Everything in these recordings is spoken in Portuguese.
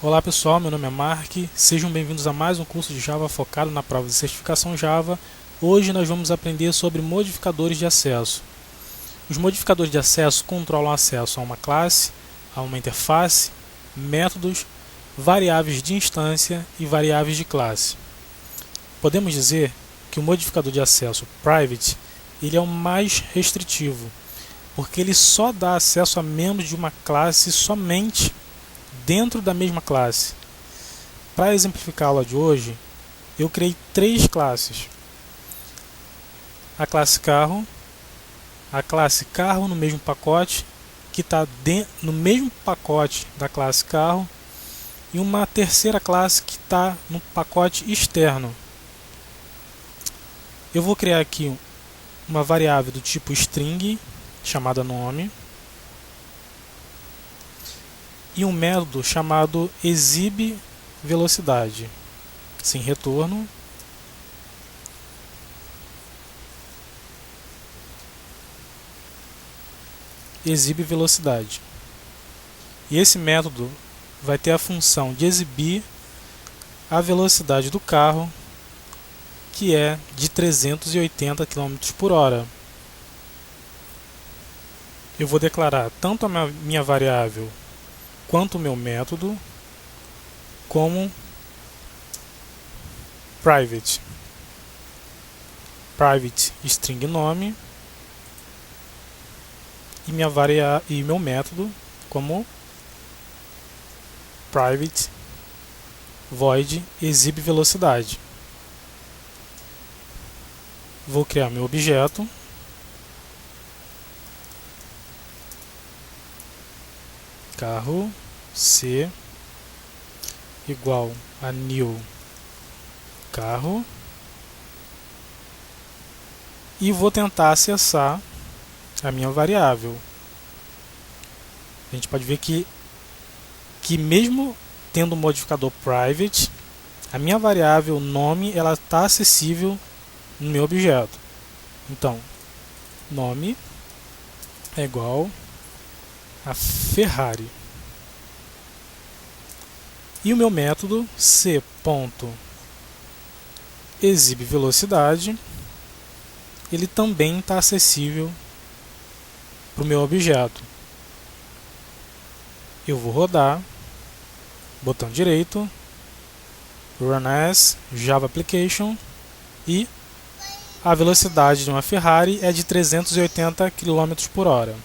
Olá pessoal, meu nome é Mark, sejam bem-vindos a mais um curso de Java focado na prova de certificação Java. Hoje nós vamos aprender sobre modificadores de acesso. Os modificadores de acesso controlam acesso a uma classe, a uma interface, métodos, variáveis de instância e variáveis de classe. Podemos dizer que o modificador de acesso private ele é o mais restritivo, porque ele só dá acesso a membros de uma classe somente dentro da mesma classe. Para exemplificar a aula de hoje, eu criei três classes: a classe carro, a classe carro no mesmo pacote, que está no mesmo pacote da classe carro, e uma terceira classe que está no pacote externo. Eu vou criar aqui uma variável do tipo string, chamada nome, e um método chamado exibe velocidade, sem retorno. Exibe velocidade. E esse método vai ter a função de exibir a velocidade do carro, que é de 380 km por hora. Eu vou declarar tanto a minha variável quanto o meu método como private string nome e meu método como private void exibe velocidade. Vou criar meu objeto carro C igual a new carro e vou tentar acessar a minha variável. A gente pode ver que mesmo tendo um modificador private, a minha variável nome ela está acessível no meu objeto. Então, nome é igual a Ferrari. E o meu método c.exibe velocidade, ele também está acessível para o meu objeto. Eu vou rodar, botão direito, Run as Java Application, e a velocidade de uma Ferrari é de 380 km por hora.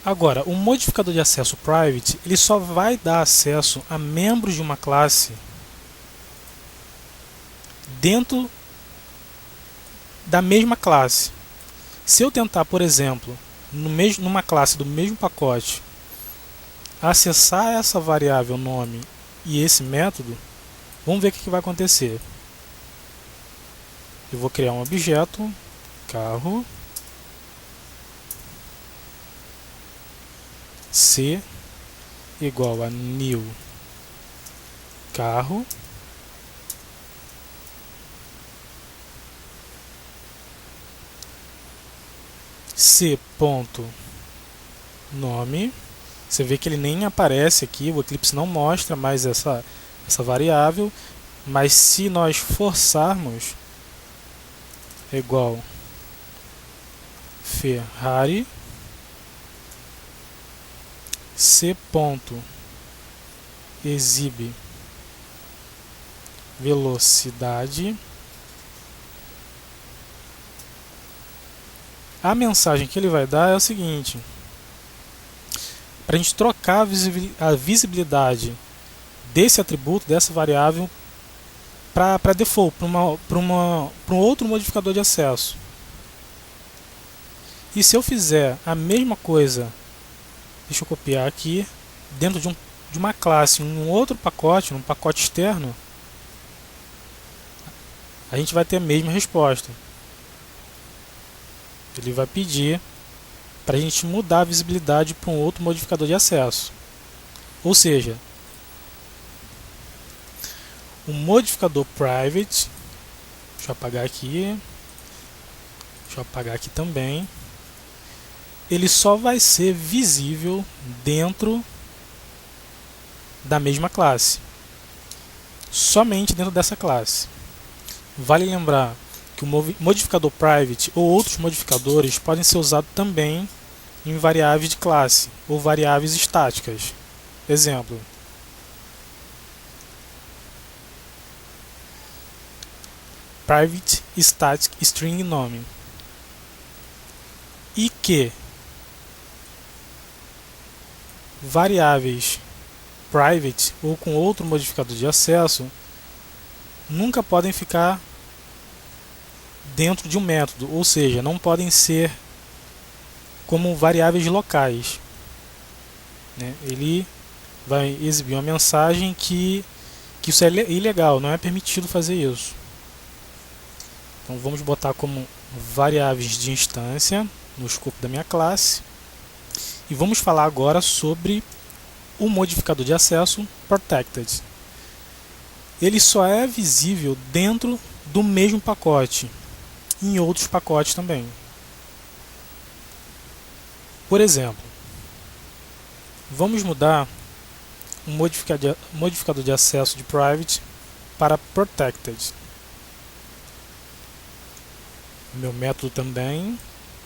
Agora, o modificador de acesso private ele só vai dar acesso a membros de uma classe dentro da mesma classe. Se eu tentar, por exemplo, numa classe do mesmo pacote, acessar essa variável nome e esse método, vamos ver o que vai acontecer. Eu vou criar um objeto, carro, C igual a new carro, c.nome. Você vê que ele nem aparece aqui, o Eclipse não mostra mais essa variável, mas se nós forçarmos, é igual Ferrari, c.exibe velocidade. A mensagem que ele vai dar é o seguinte: para a gente trocar a visibilidade desse atributo, dessa variável, para default, para um outro modificador de acesso. E se eu fizer a mesma coisa, deixa eu copiar aqui, dentro de uma classe, em um outro pacote, num pacote externo, a gente vai ter a mesma resposta. Ele vai pedir para a gente mudar a visibilidade para um outro modificador de acesso. Ou seja, o modificador private, deixa eu apagar aqui também, ele só vai ser visível dentro da mesma classe, somente dentro dessa classe. Vale lembrar que o modificador private ou outros modificadores podem ser usados também em variáveis de classe ou variáveis estáticas. Exemplo: private static string nome. E que variáveis private ou com outro modificador de acesso nunca podem ficar dentro de um método, ou seja, não podem ser como variáveis locais, né? Ele vai exibir uma mensagem que isso é ilegal, não é permitido fazer isso. Então vamos botar como variáveis de instância no escopo da minha classe. E vamos falar agora sobre o modificador de acesso protected. Ele só é visível dentro do mesmo pacote, em outros pacotes também. Por exemplo, vamos mudar o modificador de acesso de private para protected. Meu método também,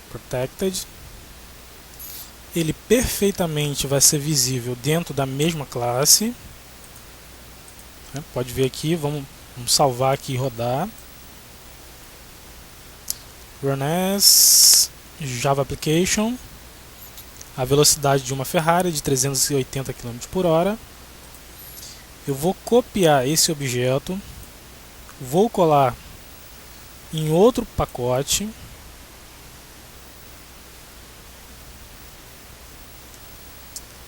protected. Ele perfeitamente vai ser visível dentro da mesma classe. Pode ver aqui, vamos salvar aqui e rodar. Run as Java Application. A velocidade de uma Ferrari de 380 km/h. Eu vou copiar esse objeto, vou colar em outro pacote.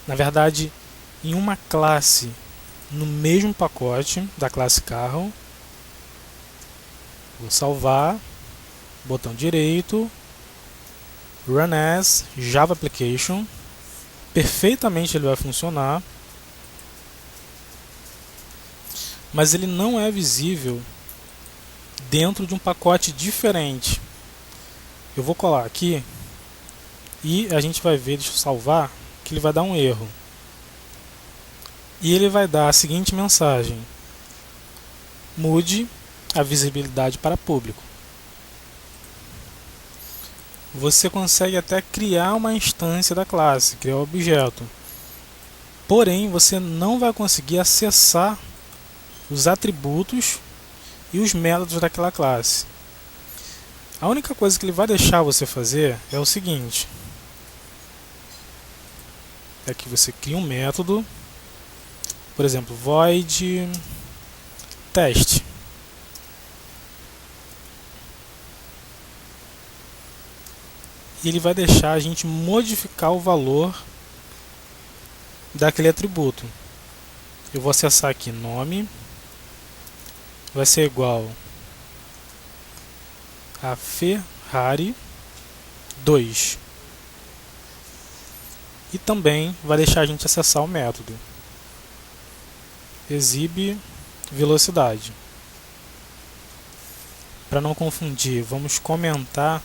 Na verdade, em uma classe no mesmo pacote da classe carro. Vou salvar, botão direito, Run as Java Application. Perfeitamente ele vai funcionar, mas ele não é visível dentro de um pacote diferente. Eu vou colar aqui e a gente vai ver, deixa eu salvar, que ele vai dar um erro. E ele vai dar a seguinte mensagem: mude a visibilidade para público. Você consegue até criar uma instância da classe, criar um objeto. Porém, você não vai conseguir acessar os atributos e os métodos daquela classe. A única coisa que ele vai deixar você fazer é o seguinte: é que você cria um método, por exemplo, void test. E ele vai deixar a gente modificar o valor daquele atributo. Eu vou acessar aqui nome, vai ser igual a Ferrari 2. E também vai deixar a gente acessar o método exibe velocidade. Para não confundir, vamos comentar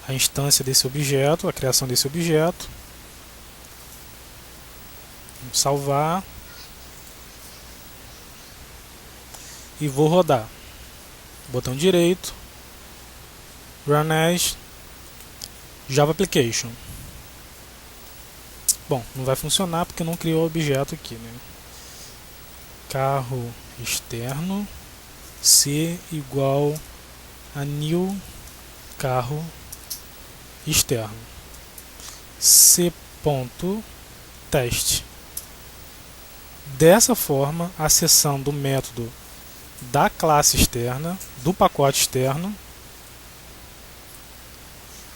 a instância desse objeto, a criação desse objeto. Vamos salvar e vou rodar. Botão direito, Run as Java Application. Bom, não vai funcionar porque não criou o objeto aqui, né? Carro externo C igual a new carro externo C.test. Dessa forma, acessando o método da classe externa, do pacote externo,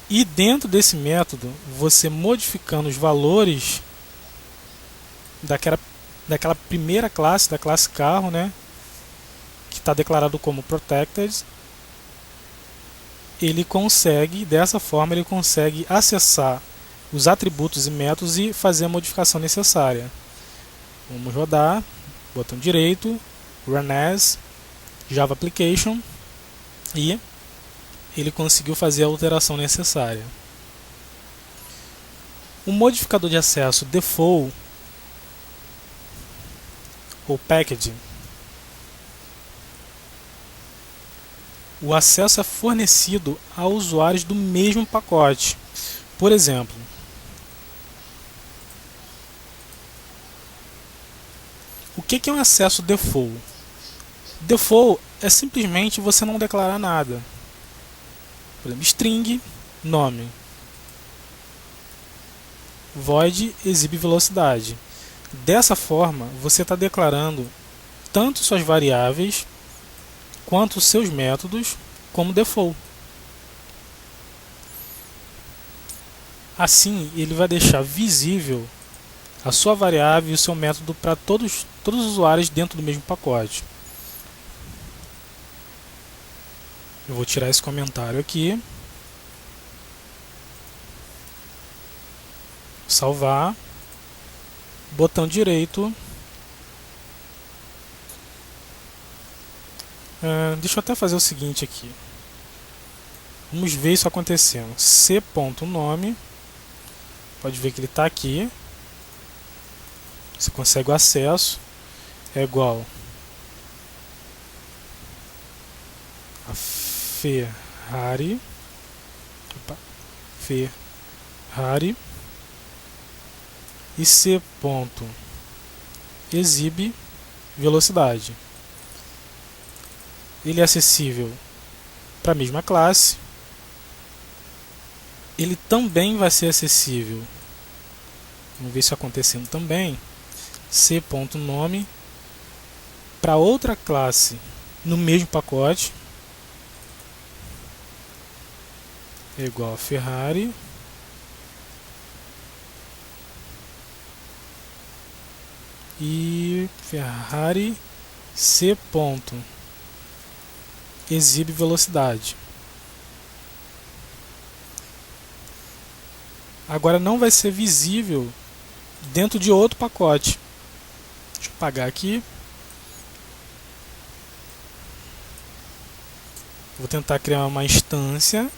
e dentro desse método, você modificando os valores daquela primeira classe, da classe carro, né, que está declarado como protected, ele consegue, dessa forma, ele consegue acessar os atributos e métodos e fazer a modificação necessária. Vamos rodar, botão direito, Run as Java Application, e ele conseguiu fazer a alteração necessária. O modificador de acesso default ou package, o acesso é fornecido a usuários do mesmo pacote. Por exemplo, o que é um acesso default? Default é simplesmente você não declarar nada. Por exemplo, string nome, void exibe velocidade. Dessa forma, você está declarando tanto suas variáveis quanto os seus métodos como default. Assim, ele vai deixar visível a sua variável e o seu método para todos os usuários dentro do mesmo pacote. Eu vou tirar esse comentário aqui, salvar, botão direito. Deixa eu até fazer o seguinte aqui. Vamos ver isso acontecendo. c.nome, pode ver que ele está aqui. Você consegue o acesso. É igual a Ferrari. Ferrari. E c.exibe velocidade. Ele é acessível para a mesma classe. Ele também vai ser acessível, vamos ver isso acontecendo também, c.nome para outra classe no mesmo pacote, é igual a Ferrari e Ferrari c.exibe velocidade. Agora não vai ser visível dentro de outro pacote. Deixa eu apagar aqui. Vou tentar criar uma instância.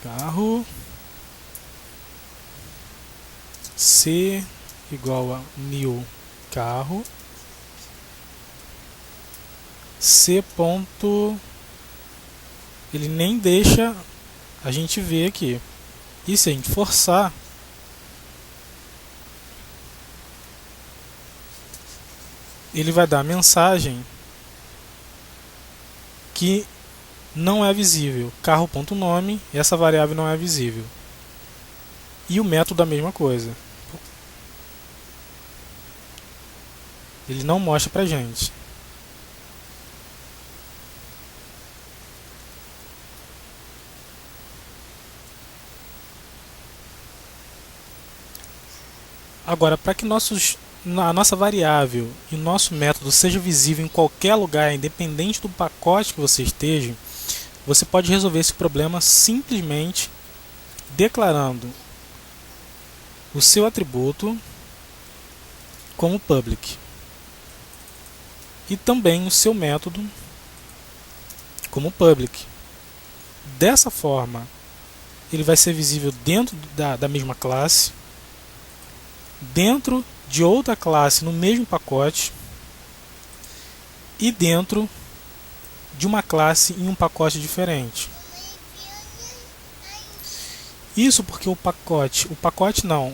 Carro C igual a new carro. C ponto, ele nem deixa a gente ver aqui. E se a gente forçar, ele vai dar a mensagem que não é visível. Carro.nome, essa variável não é visível. E o método a mesma coisa. Ele não mostra pra gente. Agora, para que a nossa variável e o nosso método seja visível em qualquer lugar, independente do pacote que você esteja, você pode resolver esse problema simplesmente declarando o seu atributo como public e também o seu método como public. Dessa forma, ele vai ser visível dentro da mesma classe, dentro de outra classe no mesmo pacote e dentro de uma classe em um pacote diferente. Isso porque o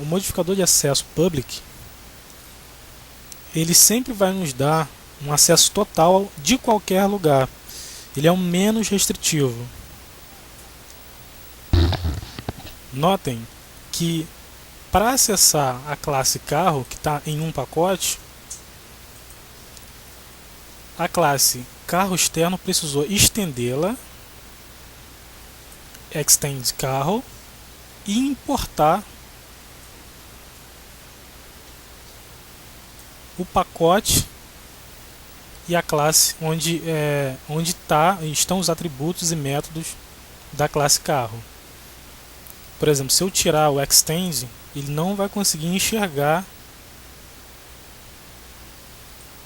modificador de acesso public, ele sempre vai nos dar um acesso total de qualquer lugar. Ele é o menos restritivo. Notem que para acessar a classe carro, que está em um pacote, a classe carro externo precisou estendê-la, extend carro, e importar o pacote e a classe onde estão os atributos e métodos da classe carro. Por exemplo, se eu tirar o extend, ele não vai conseguir enxergar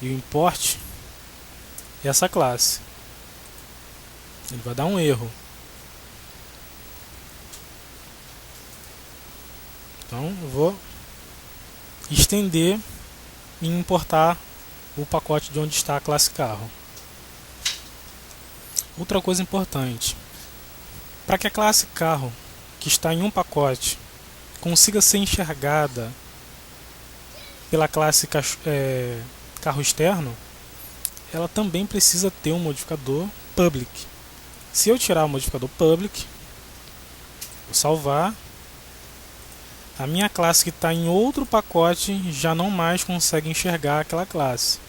e o import essa classe. Ele vai dar um erro. Então eu vou estender e importar o pacote de onde está a classe carro. Outra coisa importante, para que a classe carro que está em um pacote consiga ser enxergada pela classe carro externo, ela também precisa ter um modificador public. Se eu tirar o modificador public, vou salvar, a minha classe que está em outro pacote já não mais consegue enxergar aquela classe.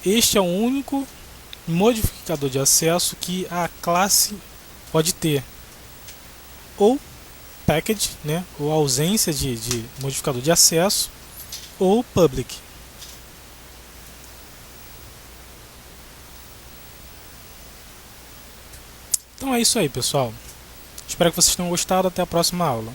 Este é o único modificador de acesso que a classe pode ter, ou package, né, ou ausência de modificador de acesso, ou public. Então é isso aí, pessoal. Espero que vocês tenham gostado. Até a próxima aula.